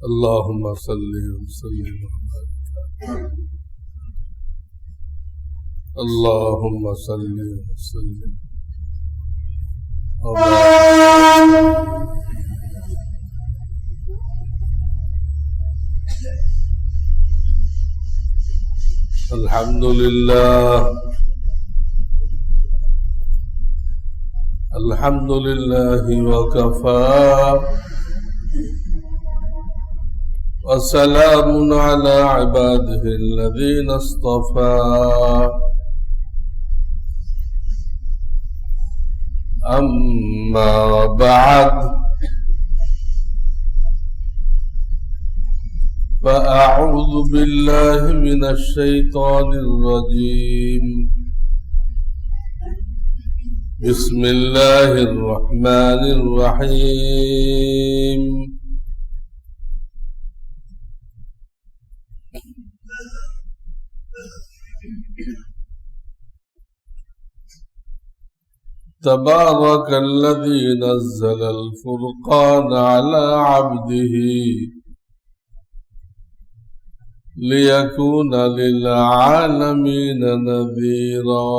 اللهم صل وسلم اللهم صل وسلم الحمد لله الحمد لله وكفى وسلام على عباده الذين اصطفى أما بعد فأعوذ بالله من الشيطان الرجيم بسم الله الرحمن الرحيم تبارك الذي نزل الفرقان على عبده ليكون للعالمين نذيرا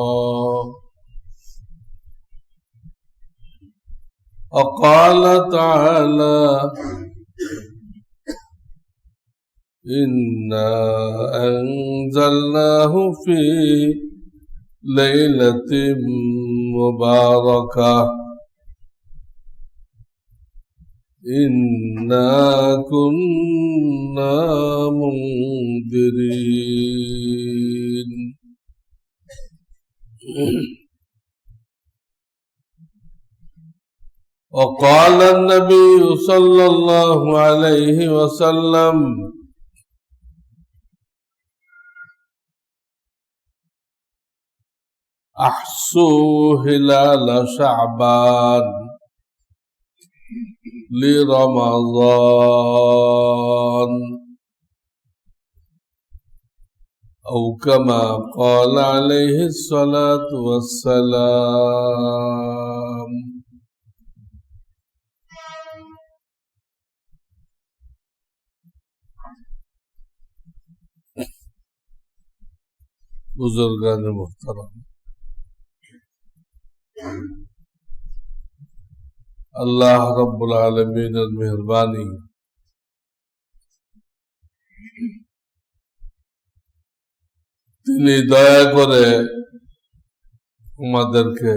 وقال تعالى إنا أنزلناه في ليلة مباركة إنا كنا منذرين وقال النبي صلى الله عليه وسلم أحصوا هلال شعبان لرمضان أو كما قال عليه الصلاة والسلام बुजुर्गान मुहतरम আল্লাহ রাব্বুল আলামিনের মেহেরবানি তিনি দয়া করে আমাদেরকে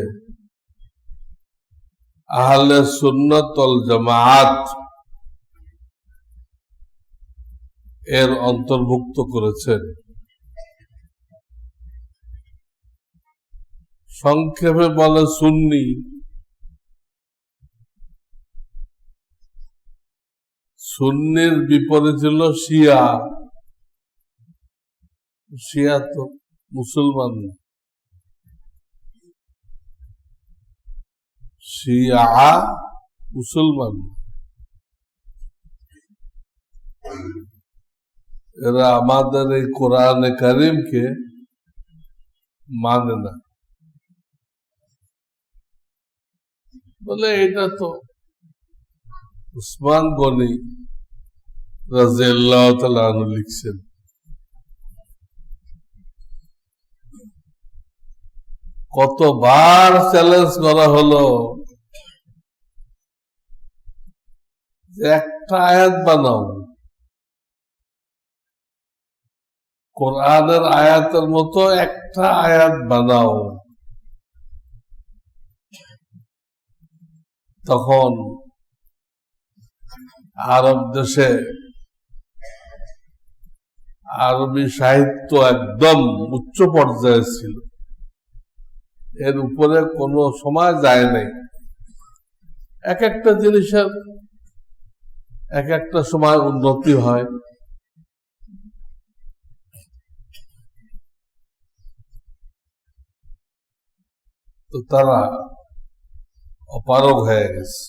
আহলে সুন্নাত ওয়াল জামাআত এর অন্তর্ভুক্ত করেছেন। সংক্ষেপে বলে সুন্নি। সুন্নির বিপরীত হল শিয়া। শিয়া তো মুসলমান না, শিয়া মুসলমান। এরা আমাদের এই কোরআনে কারিমকে মানে না, বলে এটা তো উসমান গনি রাদিয়াল্লাহু তাআলা আনহু লিখছেন। কতবার চ্যালেঞ্জ করা হলো যে একটা আয়াত বানাও, কোরআনের আয়াতের মতো একটা আয়াত বানাও। তখন আরব দেশে আরবি সাহিত্য একদম উচ্চ পর্যায়ে ছিল, এর উপরে কোনো সময় যায় নাই। এক একটা জিনিসের এক একটা সময় উন্নতি হয়। তো তারা অপারগ হয়ে গেছে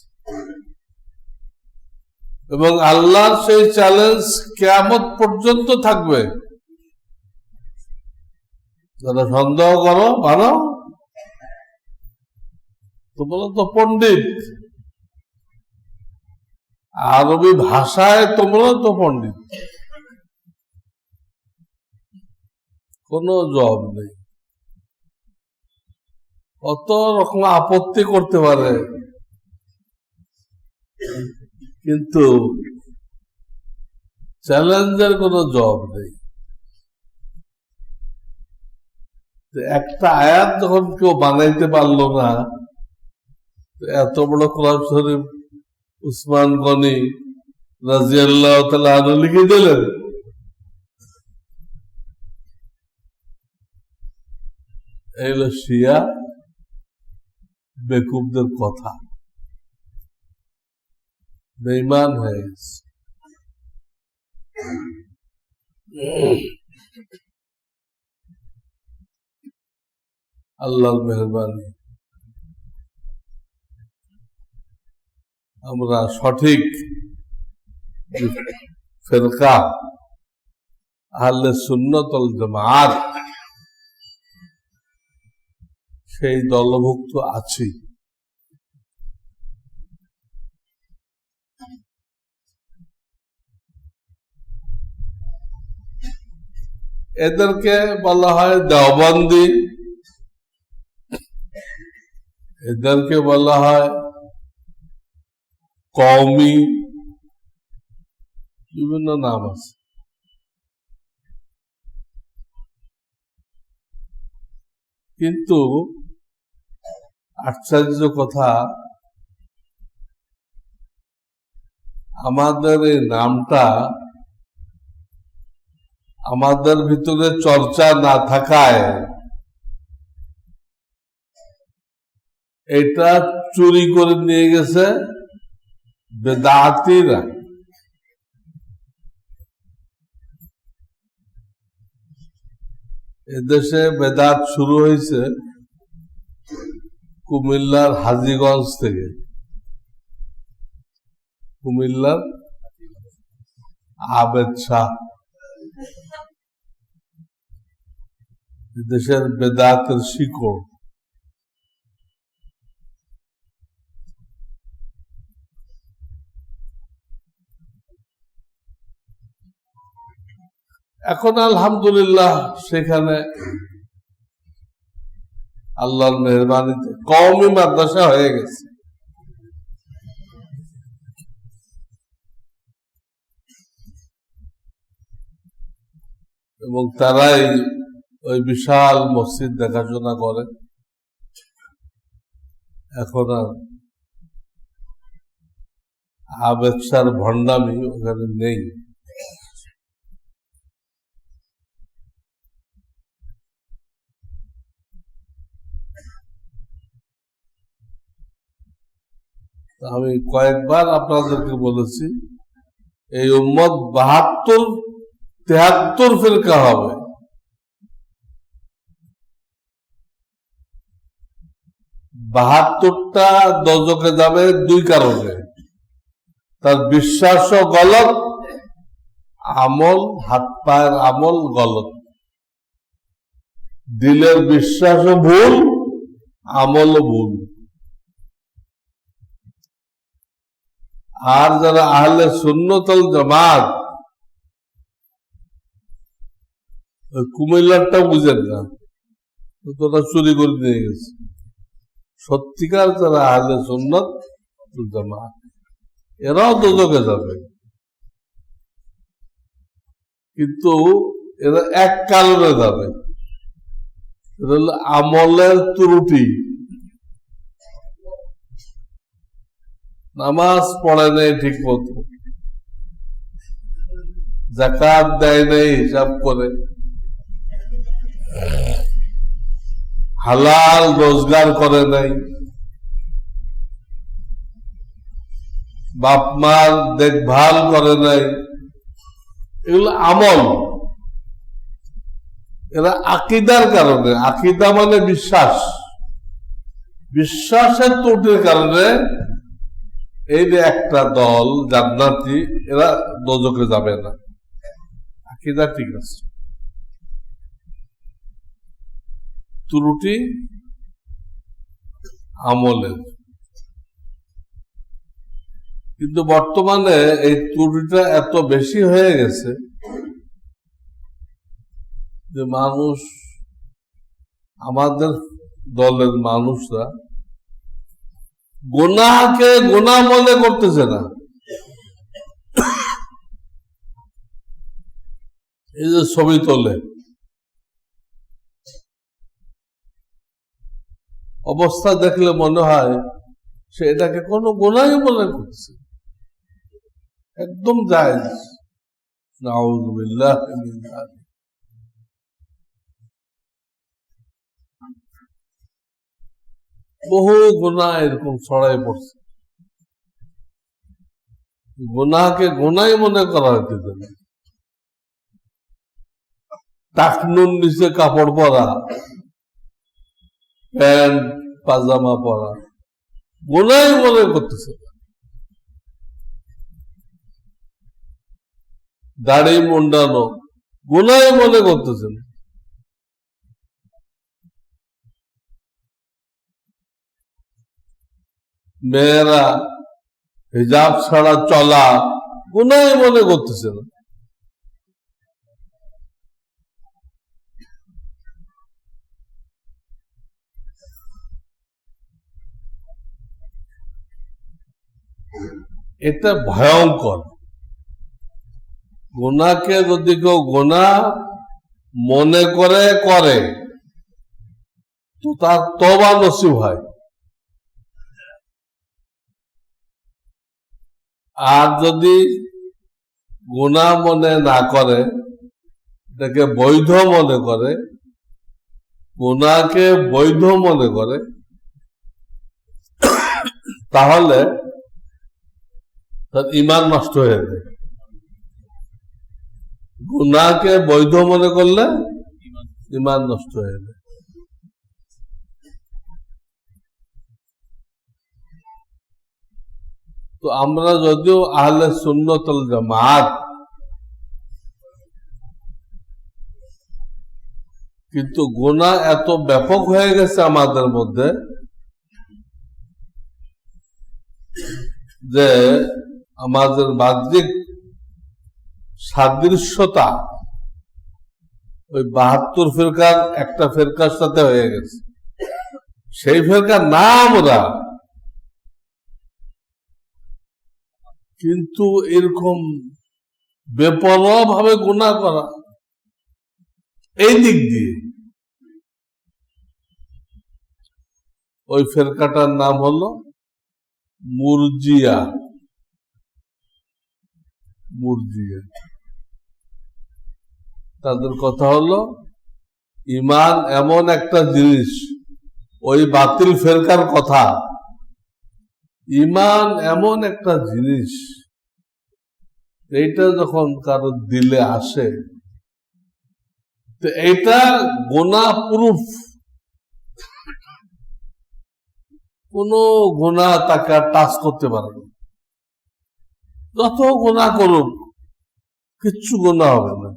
এবং আল্লাহর সেই চ্যালেঞ্জ কিয়ামত পর্যন্ত থাকবে। যারা সন্দেহ করো বানাও, তোমরা তো পণ্ডিত, আরবি ভাষায় তোমরা তো পণ্ডিত, কোনো জবাব নেই। কত রকম আপত্তি করতে পারে, কিন্তু চ্যালেঞ্জের কোনো জবাব নেই। একটা আয়াত যখন কেউ বানাইতে পারলো না, এত বড় কোরআন শরীফ উসমান গনি রাদিয়াল্লাহু তাআলা আনহু লিখে দিলেন। এই হলো শিয়া বেকুবদের কথা, বেঈমান হয়ে গেছে। আল্লাহর মেহরবানি আমরা সঠিক ফিরকা আহলে সুন্নাত ওয়াল জামাত সেই দলভুক্ত আছি। এদেরকে বলা হয় দেওবন্দি, এদেরকে বলা হয় কওমি, বিভিন্ন নাম আছে। কিন্তু আশ্চর্য কথা, আমাদের এই নামটা আমাদের ভিতরে চর্চা না থাকায় এটা চুরি করে নিয়ে গেছে বেদাতিরা। এদেশে বেদাত শুরু হয়েছে কুমিল্লার হাজীগঞ্জ থেকে। কুমিল্লার আবেদ শাহ দেশের বেদাতের শিকড়। এখন আলহামদুলিল্লাহ সেখানে আল্লাহর মেহরবানিতে কওমি মাদ্রাসা হয়ে গেছে। এবং তারাই ওই বিশাল মসজিদ দেখাশোনা করে। এখন আর আবেদ শাহর ভণ্ডামি ওখানে নেই। আমি কয়েকবার আপনাদেরকে বলেছি, এই উম্মত 72-73 ফিরকা হবে। বাহাত্তরটা দজকে যাবে দুই কারণে, তার বিশ্বাসও গলত, আমল হাত পায়ের আমল গলত। দিলের বিশ্বাসও ভুল, আমলও ভুল। আর যারা আহলে সুন্নাত ওয়াল জামাত, কুমিল্লারটা বুঝেন না, তোরা চুরি করে নিয়ে গেছে। সত্যিকার যারা আহলে সুন্নাত ওয়াল জামাত এরাও দোজখে যাবে, কিন্তু এরা এক কারণে যাবে, এটা হলো আমলের ত্রুটি। নামাজ পড়ে নেই ঠিক মতো, যাকাত দেয় নেই হিসাব করে, হালাল রোজগার করে নাই, বাপ মার দেখভাল করে নাই, এগুলো আমল। এরা আকীদার কারণে, আকীদা মানে বিশ্বাস, বিশ্বাসের ত্রুটির কারণে এই যে একটা দল জান্নাতি, এরা দোজখে যাবে না। আকীদা ঠিক আছে, ত্রুটি আমলের। কিন্তু বর্তমানে এই ত্রুটিটা এত বেশি হয়ে গেছে যে মানুষ, আমাদের দলের মানুষরা গুনাহকে গুনাহ মনে করতেছে না। এই যে ছবি তোলে, অবস্থা দেখলে মনে হয় সে এটাকে কোনো গুনাহই মনে করছে, একদম জায়েজ। নাউযুবিল্লাহ মিন যালিক। বহু গুনাহ এরকম ছড়াই পড়ছে, গুনাহকে গুনাহই মনে করা হইতেছে না। টাকনুর নিচে কাপড় পরা, প্যান্ট পাজামা পরা গুনাহই মনে করতেছে না। দাড়ি মুন্ডানো গুনাহই মনে করতেছে না। মেয়েরা হিজাব ছাড়া চলা গুনাহই মনে করতেছে না। এটা ভয়ঙ্কর। গুনাহকে যদি কেউ গুনাহ মনে করে তো তার তওবা নসিব হয়। আর যদি গুনাহ মনে না করে, এটাকে বৈধ মনে করে, গুনাহকে বৈধ মনে করে, তাহলে তার ঈমান নষ্ট হয়ে যায়। গুনাহকে বৈধ মনে করলে ঈমান নষ্ট হয়ে যায়। তো আমরা যদিও আহলে সুন্নাত ওয়াল জামাত, কিন্তু গুনাহ এত ব্যাপক হয়ে গেছে আমাদের মধ্যে যে আমাদের বাহ্যিক সাদৃশ্যতা ওই ৭২ ফিরকার একটা ফিরকার সাথে হয়ে গেছে। সেই ফিরকার না আমরা, কিন্তু এরকম বেপরোয়া ভাবে গুনাহ করা, এই দিক দিয়ে ওই ফিরকাটার নাম হলো মুরজিয়া। তাদের কথা হলো ঈমান এমন একটা জিনিস, ওই বাতিল ফিরকার কথা, ঈমান এমন একটা জিনিস, এইটা যখন কারো দিলে আসে তো এইটা গুনাহ প্রুফ। কোন গুনাহ তাকে টাচ করতে পারে না। যত গুনাহ করুক কিচ্ছু গুনাহ হবে না,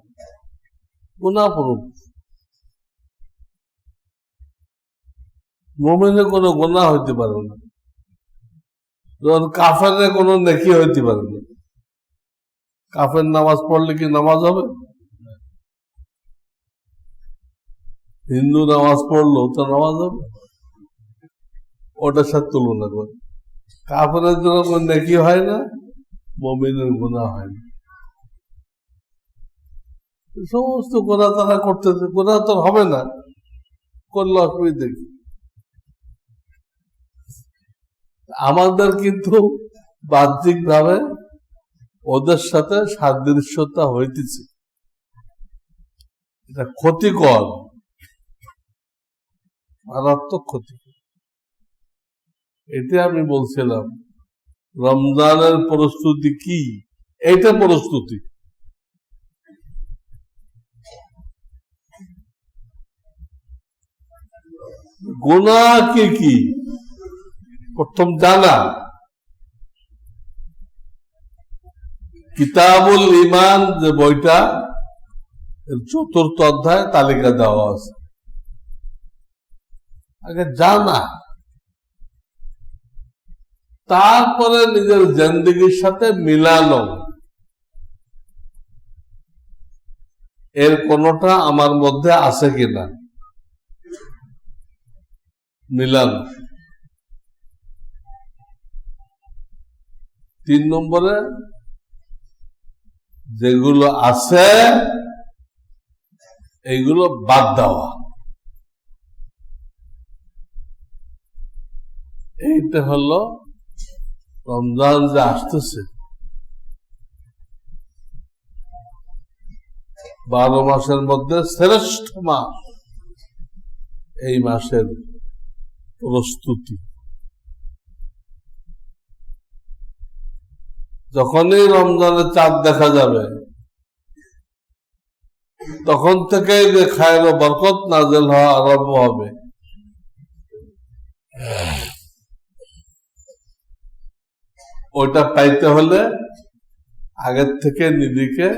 গুনাহ প্রুফ। মুমিনের কোনো গুনাহ হইতে পারে না, যখন কাফেরের কোনো নেকি হইতে পারে না। কাফের নামাজ পড়লে কি নামাজ হবে? হিন্দু নামাজ পড়লো তো নামাজ হবে? ওটার সাথে তুলনা করে কাফেরের জন্য কোনো নেকি হয় না, মুমিনের গুনাহ হয় না। সমস্ত গুনাহ তারা করতেছে, গুনাহ তো হবে না, করলে অসুবিধা কি? আমাদের কিন্তু বাহ্যিক ভাবে ওদের সাথে সাদৃশ্যতা হইতেছে, এটা ক্ষতিকর, মারাত্মক ক্ষতিকর। এটা আমি বলছিলাম রমজানের প্রস্তুতি কি, এইটা প্রস্তুতি। গুনাহ কি প্রথম জানা, কিতাবুল ঈমান যে বইটা, এর ৪র্থ অধ্যায় তালিকা দেওয়া আছে। আগে জানা, তারপরে নিজের জিন্দেগির সাথে মিলানো, এর কোনটা আমার মধ্যে আছে কিনা মিলানো। 3 নম্বরে যেগুলো আছে এইগুলো বাদ দেওয়া। এইটা হলো রমজান যে আসতেছে, 12 মাসের মধ্যে শ্রেষ্ঠ মাস, এই মাসের প্রস্তুতি। যখনই রমজানের চাঁদ দেখা যাবে তখন থেকে যে খায়ের ও বরকত নাযিল হওয়া আরম্ভ হবে। ওইটা পাইতে হলে আগের থেকে নিজেকে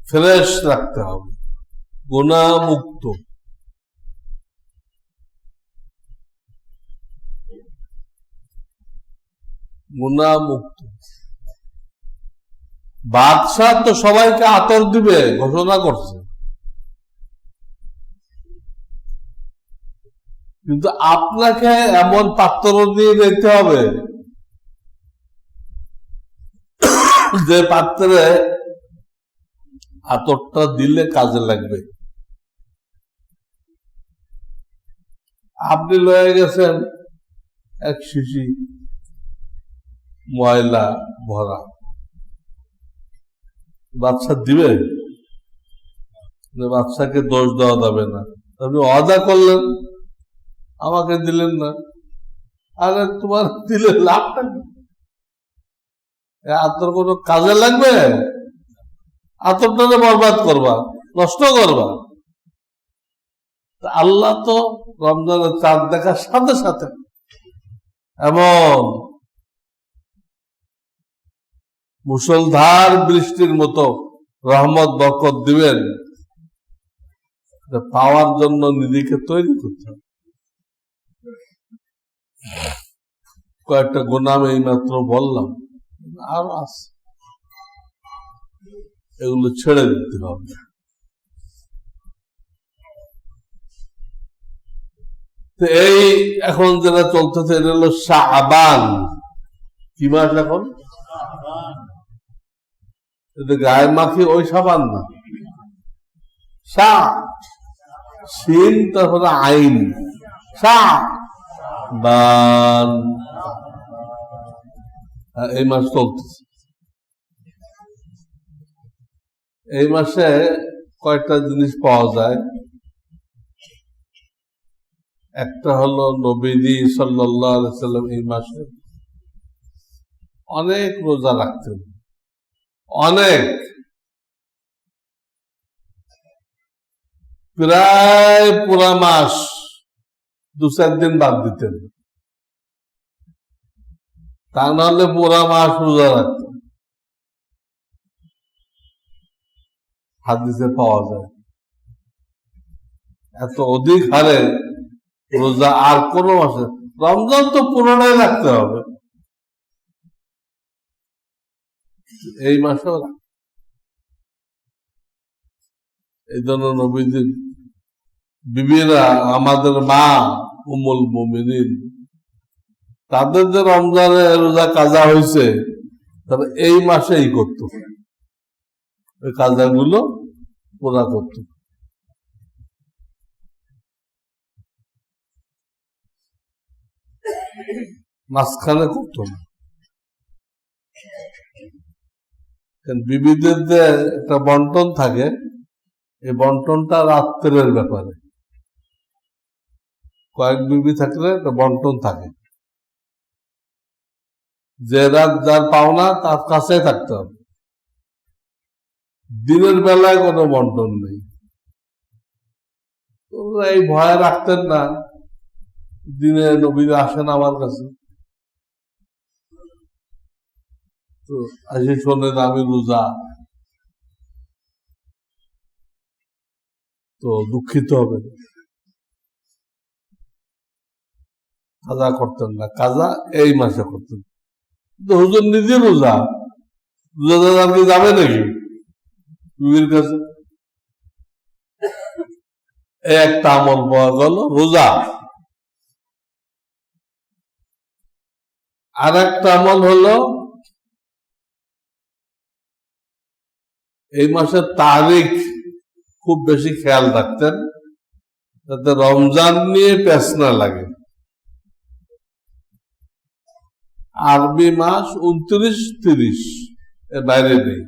ফ্রেশ রাখতে হবে, গুনাহ মুক্ত। গুনাহ মুক্ত। বাদশাহ তো সবাইকে আতর দিবে ঘোষণা করছে, কিন্তু আপনাকে এমন পাত্র দিয়ে নিতে হবে যে পাত্রে আতরটা দিলে কাজে লাগবে। আপনি লয়ে গেছেন এক শিশি ময়লা ভরা, বাদশা দিবে? বাদশাকে দোষ দেওয়া যাবে না। আপনি ওয়াদা করলেন, আমাকে দিলেন না, আরে তোমার দিলে লাভটা কি? আতর কোনো কাজে লাগবে? আতরটাকে বরবাদ করবা, নষ্ট করবা। আল্লাহ তো রমজানের চাঁদ দেখার সাথে সাথে এমন মুষলধার বৃষ্টির মতো রহমত বরকত দিবেন, পাওয়ার জন্য নিজেকে তৈরি করতে হবে। কয়েকটা গুনাহ এই মাত্র বললাম, আরো আছে, এগুলো ছেড়ে দিতে হবে। এই এখন যেটা চলতেছে এটা হলো শাবান। কি মাস এখন? এটা গায়ে মাখি ওই সাবান না, সিন তারপরে আইন, শাবান। এই মাস চলতেছে। এই মাসে কয়েকটা জিনিস পাওয়া যায়। একটা হলো নবীজি সাল্লাল্লাহু আলাইহি ওয়াসাল্লাম এই মাসে অনেক রোজা রাখতেন, অনেক, প্রায় পুরা মাস 2-4 দিন বাদ দিতেন, তা নাহলে পুরা মাস রোজা রাখতেন। হাদিসে পাওয়া যায় এত অধিক হারে রোজা আর কোন মাসে, রমজান তো পুরোটাই রাখতে হবে, এই মাসেও। এই জন্য নবীজির বিবিরা, আমাদের মা উম্মুল মুমিনিন, তাদের যে রমজানে রোজা কাজা হয়েছে তবে এই মাসেই করত, ওই কাজাগুলো পুরা করত। মাঝখানে করত না। বিবিদের যে একটা বন্টন থাকে, এই বন্টনটা রাত্রের ব্যাপারে, কয়েক বিবি থাকলে একটা বন্টন থাকে, যে রাত যার পাওনা তার কাছে থাকতে হবে, দিনের বেলায় কোনো বন্টন নেই। এই ভয় রাখতেন না, দিনে নবীরা আসেন আমার কাছে, তো আসি শোনেন আমি রোজা, তো দুঃখিত হবে, কাজা করতেন না। কাজা এই মাসে করতেন, হুজুর নিজে রোজা, রোজাদার কি যাবে নাকি বিবির কাছে? একটা আমল পাওয়া গেল রোজা। আর একটা আমল হলো এই মাসের তারিখ খুব বেশি খেয়াল রাখতেন যাতে রমজান নিয়ে পেশ না লাগে। আরবি মাস 29-30 এর বাইরে নেই।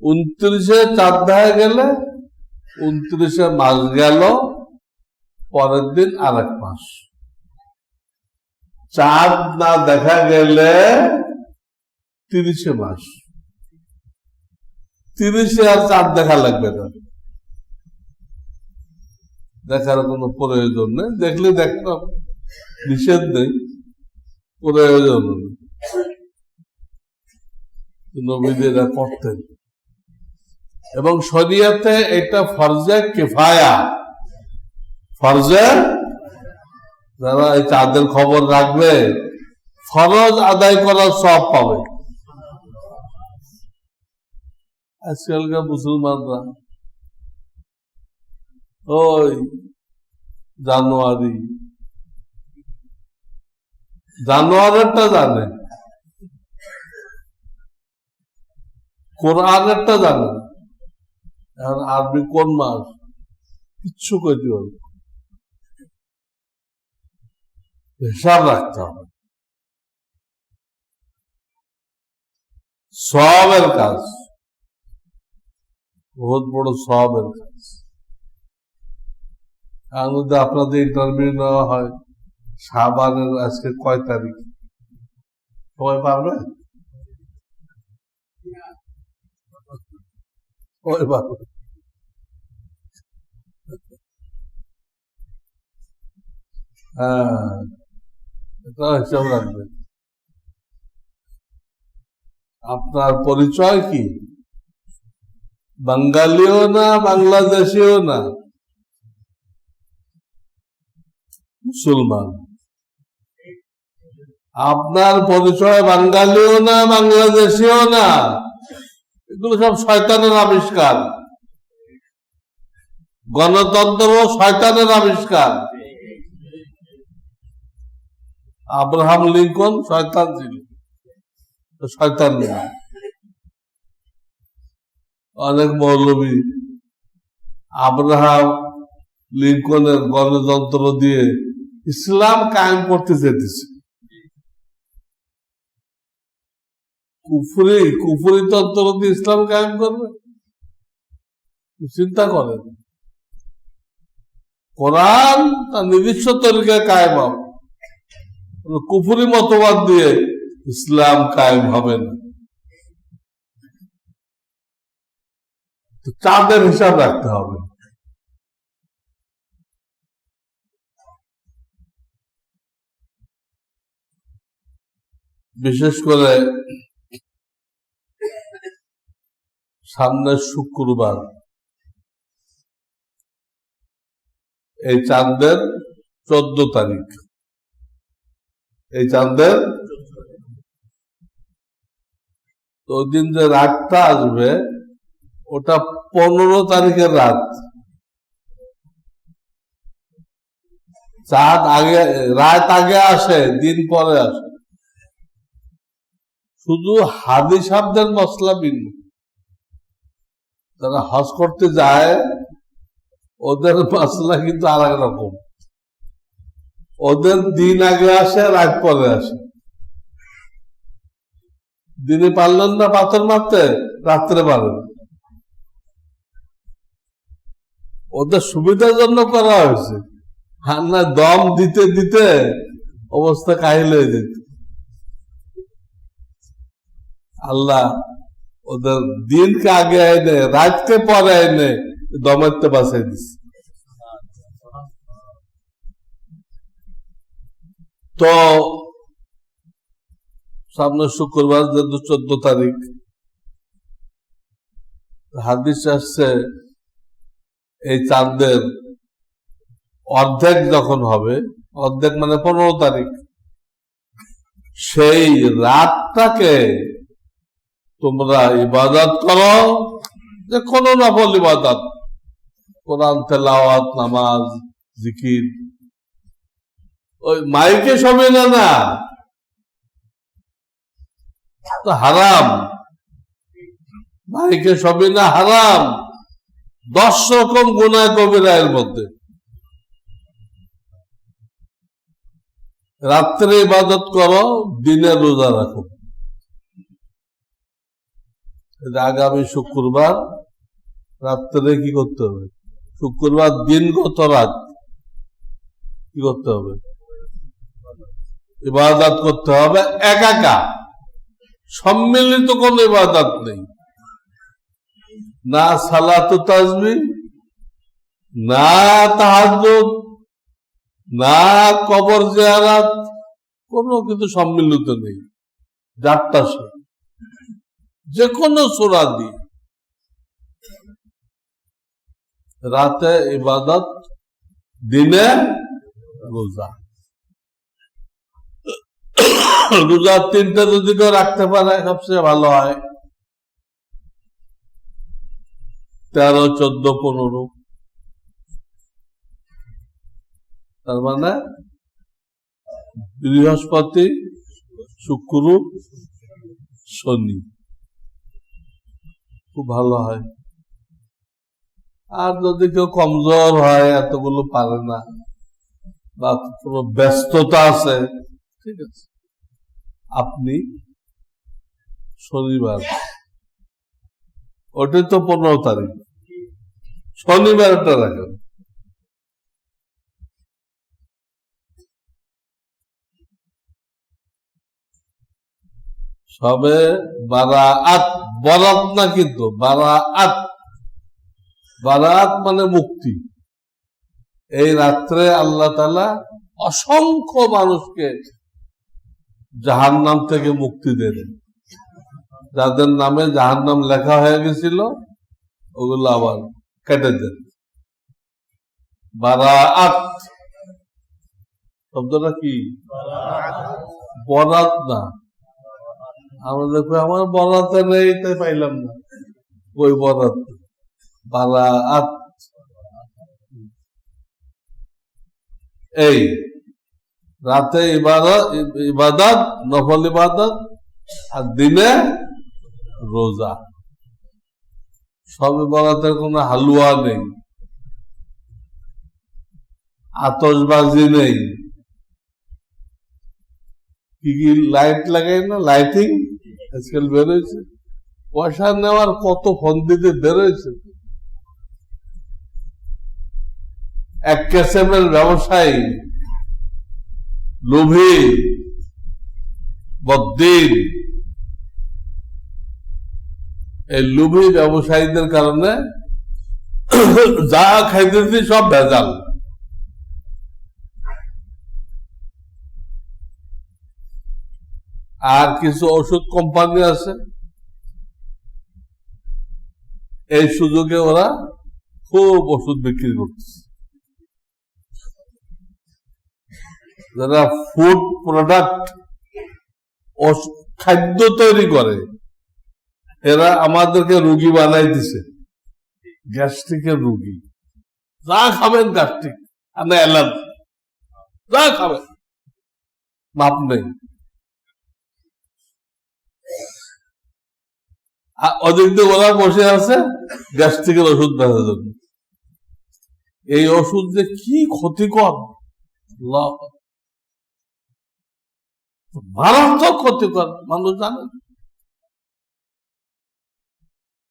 29-এ চাঁদ দেখা গেলে 29-এ মাস গেল, পরের দিন আর এক মাস। চাঁদ না দেখা গেলে 30-এ মাস, 30-এ আর চাঁদ দেখা লাগবে না, দেখার কোনো প্রয়োজন নেই। দেখলে দেখতাম, নিষেধ নেই, প্রয়োজন নেই। নবীরা করতেন এবং শরিয়াতে এটা ফরজে কিফায়া, ফরজে যারা এই চাঁদের খবর রাখবে ফরজ আদায় করার সব পাবে। আজকালকার মুসলমানরা ওই জানুয়ারিটা জানে, কোরআনেরটা জানে, এখন আরবি কোন মাস কিচ্ছু কইতে পারবে, হিসাব রাখতে হবে। সওয়াবের কাজ, বহুত বড় সওয়াবের কাজ। আর মধ্যে আপনাদের ইন্টারভিউ নেওয়া হয় শাবানের আজকে কয় তারিখ, সবাই পারবে? সবাই পারবে? হ্যাঁ, এটা হিসাব রাখবে। আপনার পরিচয় কি? বাঙালিও না, বাংলাদেশিও না, মুসলমান। আপনার পরিচয় বাঙালিও না, বাংলাদেশিও না, এগুলো সব শয়তানের আবিষ্কার। গণতন্ত্র শয়তানের আবিষ্কার। আব্রাহাম লিঙ্কন শয়তান ছিল, শয়তান না। অনেক মৌলবী আব্রাহাম লিঙ্কনের গণতন্ত্র দিয়ে ইসলাম কায়েম করতে চেয়েছে। কুফরি তন্ত্র দিয়ে ইসলাম কায়েম করবে, চিন্তা করেন। কোরআন তার নির্দিষ্ট তরিকায় কায়েম হবে, কুফরি মতবাদ দিয়ে ইসলাম কায়েম হবে না। চাঁদের হিসাব রাখতে হবে। বিশেষ করে সামনের শুক্রবার এই চাঁদের 14 তারিখ, এই চাঁদের তো ওই দিন যে রাতটা আসবে ওটা 15 তারিখের রাত। চাঁদ আগে, রাত আগে আসে, দিন পরে আসে। শুধু হাদি শব্দের মশলা ভিন্ন। যারা হজ করতে যায় ওদের মশলা কিন্তু আর এক রকম। ওদের দিন আগে আসে, রাত পরে আসে। দিনে পারলেন না পাথর মারতে, রাত্রে পারেন। ওদের সুবিধার জন্য করা হয়েছে, আর না দম দিতে দিতে অবস্থা কাহিল হয়ে যেত। আল্লাহ ওদের দিনকে আগে এনে রাতকে পরে এনে দমাইতে বাঁচাই দিচ্ছে। তো সামনে শুক্রবার যেহেতু 14 তারিখ, হাদিস আসছে এই চাঁদের অর্ধেক যখন হবে, অর্ধেক মানে 15 তারিখ, সেই রাতটাকে তোমরা ইবাদত করো, যে কোনো নফল ইবাদত, কোরআন তেলাওয়াত, নামাজ, জিকির, ওই মাইকে সবে না তো হারাম, মাইকে সবে না হারাম, 10 রকম গুনাহ কবিরা এর মধ্যে। রাত্রে ইবাদত করো, দিনে রোজা রাখো। আগামী শুক্রবার রাত্রে কি করতে হবে? শুক্রবার দিন গত রাত কি করতে হবে? ইবাদত করতে হবে একা, সম্মিলিত কোন ইবাদত নেই, না সালাতু তাসবিহ, না তাহাজ্জুদ, না কবর জিয়ারত, কোনো কিছু সম্মিলিত নেই। 4টা সূরা, যে কোনো সূরা দিয়ে রাতে ইবাদত, দিনে রোজা। রোজা 3টা যদি কেউ রাখতে পারে সবচেয়ে ভালো হয়, 13, 14, 15, তার মানে বৃহস্পতি, শুক্র, শনি, খুব ভালো হয়। আর যদি কেউ কমজোর হয়, এতগুলো পারে না, বা কোনো ব্যস্ততা আছে, ঠিক আছে, আপনি শনিবার, ওটাই তো 15 তারিখ, শনিবারটা রাখেন। সবে বারাআত, বরাত না কিন্তু, বারাআত, বারাত মানে মুক্তি। এই রাত্রে আল্লাহ তাআলা অসংখ্য মানুষকে জাহান্নাম থেকে মুক্তি দেন। যাদের নামে জাহান্নাম লেখা হয়ে গেছিল ওগুলো আবার কেটে দেন। বারাআত শব্দটা কি? বরাত না। আমরা দেখো আমার বরাতে নেই, তাই পাইলাম না। ওই বরাত, বারাআত। এই রাতে ইবাদত, নফল ইবাদত, আর দিনে রোজা। সবে বরাতের কোনো হালুয়া নেই, আতশবাজি নেই, কি কি লাইট লাগাই না, লাইটিং আজকাল বেরোয়েছে। পয়সা নেওয়ার কত ফোন দিতে বেরোয়েছে। এক কেসেমের ব্যবসায়ী, লোভী, বদ্দিন, এই লোভী ব্যবসায়ীদের কারণে যা খাইতেছি সব ভেজাল। আর কিছু ওষুধ কোম্পানি আছে, এই সুযোগে ওরা খুব ওষুধ বিক্রি করতেছে। যারা ফুড প্রোডাক্ট, খাদ্য তৈরি করে, এরা আমাদেরকে রোগী বানাই দিছে, গ্যাস্ট্রিকের রোগী। যা খাবেন গ্যাস্ট্রিক, আর অ্যালার্জি, যা খাবেন মাপ নেই। অধিক দিয়ে ওরা বসে আছে গ্যাস্ট্রিকের ওষুধ বেচার জন্য। এই ওষুধ যে কি ক্ষতিকর, মারাত্মক ক্ষতিকর, মানুষ জানে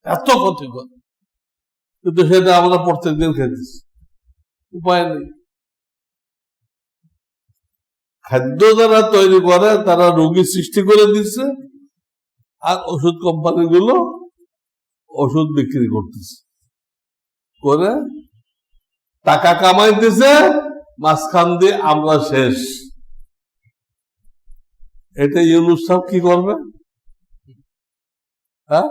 এত ক্ষতিকর, কিন্তু সেটা আমরা প্রত্যেকদিন খেতেছি, উপায় নেই। খাদ্য যারা তৈরি করে তারা রোগী সৃষ্টি করে দিচ্ছে, আর ওষুধ কোম্পানিগুলো ওষুধ বিক্রি করতেছে, করে টাকা কামাইতেছে, মাঝখান দিয়ে আমরা শেষ। এটা ইউনূস সাহেব কি করবে? হ্যাঁ,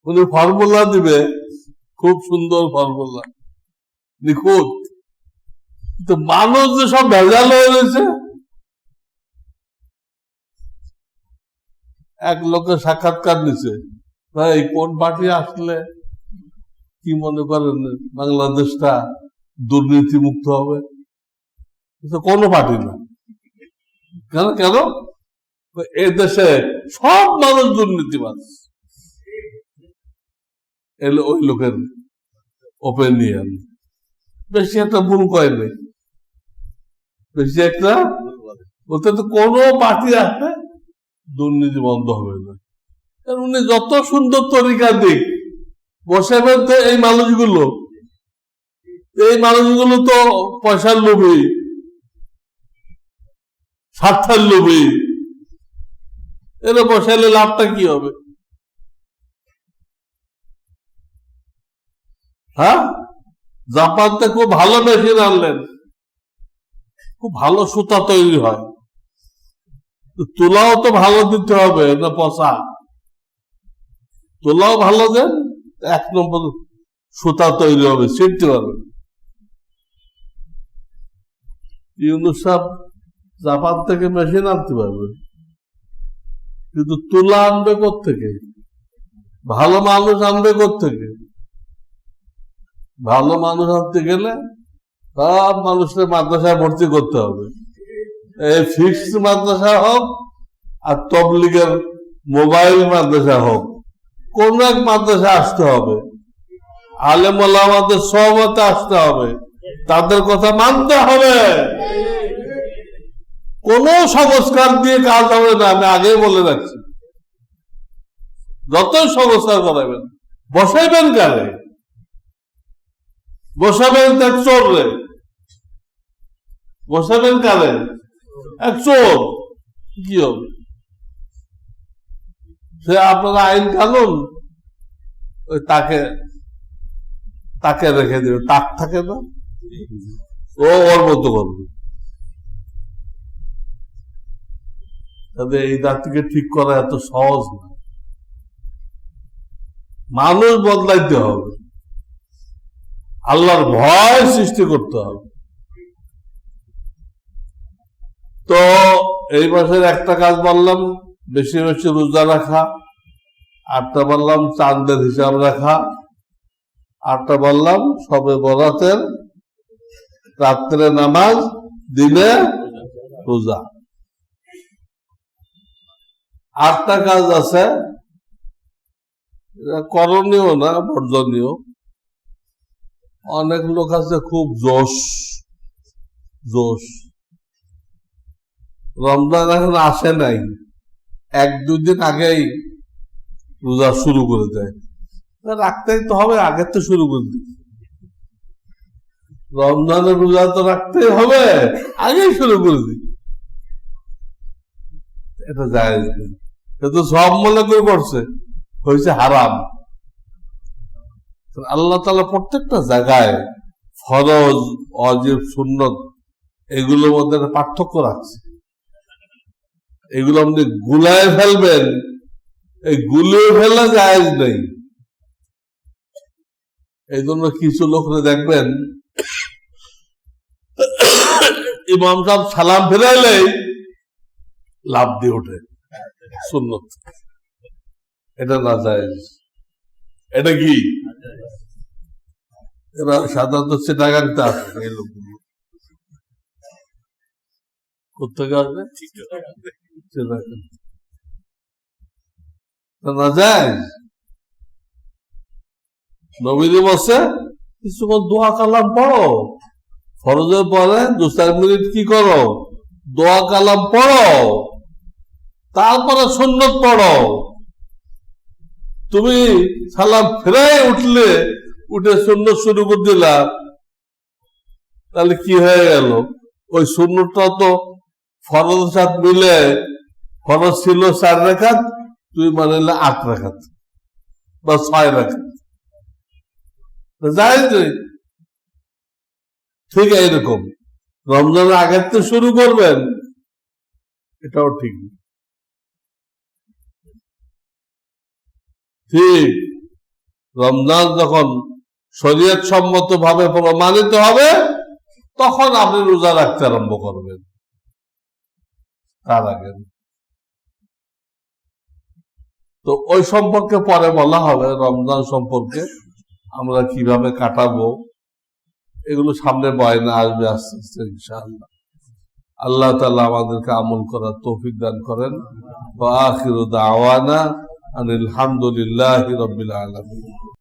উনি ফর্মুলা দিবে, খুব সুন্দর ফর্মুলা, নিখুঁত, কিন্তু মানুষ যে সব ভেজাল হয়ে রয়েছে, এক লোকের সাক্ষাৎকার নিছে, ভাই কোন পার্টি আসলে কি মনে করেন বাংলাদেশটা দুর্নীতি মুক্ত হবে? কোনো পার্টি না। কেন কেন? এই দেশে সব মানুষ দুর্নীতিবাজ। ওই লোকের ওপিনিয়ন বেশি একটা ভুল কয় নেই, বেশি একটা বলতে তো কোনো পার্টি আসলে দুর্নীতি বন্ধ হবে না। কারণ উনি যত সুন্দর তরিকা দিক, বসে তো এই মানুষগুলো তো পয়সার লোভী, স্বার্থের লোভী। এরা বসাইলে লাভটা কি হবে? হ্যাঁ, জাপানতে খুব ভালো মেশিন আনলেন, খুব ভালো সুতা তৈরি হয়, তুলাও তো ভালো দিতে হবে না পচা? তুলাও ভালো দেন, 1 নম্বর সুতা তৈরি হবে, ছিটতে পারবে। ইউনুস সাহেব জাপান থেকে মেশিন আনতে পারবে, কিন্তু তুলা আনবে কোত্থেকে? ভালো মানুষ আনবে কোত্থেকে? ভালো মানুষ আনতে গেলে সব মানুষের মাদ্রাসায় ভর্তি করতে হবে। এই ফিক্সড মাদ্রাসা হোক আর তবলিগের মোবাইল মাদ্রাসা হোক, কোন এক মাদ্রাসা আসতে হবে, আলেম ওলামাদের সহমতে আসতে হবে, তাদের কথা মানতে হবে। কোন সংস্কার দিয়ে কাজ হবে না, আমি আগেই বলে রাখছি। যতই সংস্কার করাবেন, বসাইবেন কারে? বসাবেন এক চোর রে, বসাবেন কারে? এক চোর। কি হবে সে? আপনারা আইন কানুন ওই তাকে রেখে দেবে, তাক থাকে না, ও ওর মতো করবে। এই জাতিকে ঠিক করা এত সহজ না, মানুষ বদলাইতে হবে, আল্লাহর ভয় সৃষ্টি করতে হবে। তো এই মাসের একটা কাজ বললাম, বেশি বেশি রোজা রাখা, 8টা বললাম চাঁদের হিসাব রাখা, 8টা বললাম সবে বরাতের রাত্রে নামাজ, দিনে রোজা। 8টা কাজ আছে, করণীয় না, বর্জনীয়। অনেক লোক আছে খুব জোশ, রমজান এখন আসে নাই, 1-2 দিন আগেই রোজা শুরু করে দেয়। রাখতেই তো হবে, আগের তো শুরু করে দিই। রমজানের রোজা তো রাখতেই হবে, আগেই শুরু করে দিই। এটা জায়েজ নেই, কিন্তু সব মনে করে করছে, হয়েছে হারাম। আল্লাহ তাআলা প্রত্যেকটা জায়গায় ফরজ, ওয়াজিব, সুন্নত এগুলোর মধ্যে পার্থক্য রাখছে। এগুলো আপনি গুলায় ফেলবেন, এই গুলিয়ে ফেলা জায়েজ নেই। এই জন্য কিছু লোকরা দেখবেন ইমাম সাহেব সালাম ফেরাইলে লাভ দিয়ে ওঠে, সুন্নত। এটা না জায়েজ। এটা কি? এরা সাধারণত চিটাগাংতে আসে, এই লোকগুলো কোথেকে আসবে? না জায়েজ। নবীজি বসে কিছুক্ষণ দোয়া কালাম পড়ো, ফরজের পরে 2-4 মিনিট কি করো, দোয়া কালাম পড়ো, তারপরে সুন্নত পড়ো। তুমি সালাম ফেরাই উঠে সুন্নত শুরু করে দিলা, তাহলে কি হয়ে গেল? ওই সুন্নতটা তো ফরজের সাথে মিলে, ফরজ ছিল 4 রাকাত, তুমি বানাইলে 8 রাকাত বা 6 রাকাত। জায়েজ নেই। ঠিক এইরকম রমজানের আগের তো শুরু করবেন, এটাও ঠিক। ঠিক রমজান যখন শরীয়ত সম্মত ভাবে প্রমাণিত হবে, তখন আপনি রোজা রাখতে আরম্ভ করবেন, তার আগে। তো ওই সম্পর্কে পরে বলা হবে, রমজান সম্পর্কে আমরা কিভাবে কাটাবো এগুলো সামনে বয়ানে আসবে আস্তে আস্তে ইনশাআল্লাহ। আল্লাহ তাআলা আমাদেরকে আমল করার তৌফিক দান করেন। ওয়া আখিরু দাওয়ানা আনিল হামদুলিল্লাহি রাব্বিল আলামিন।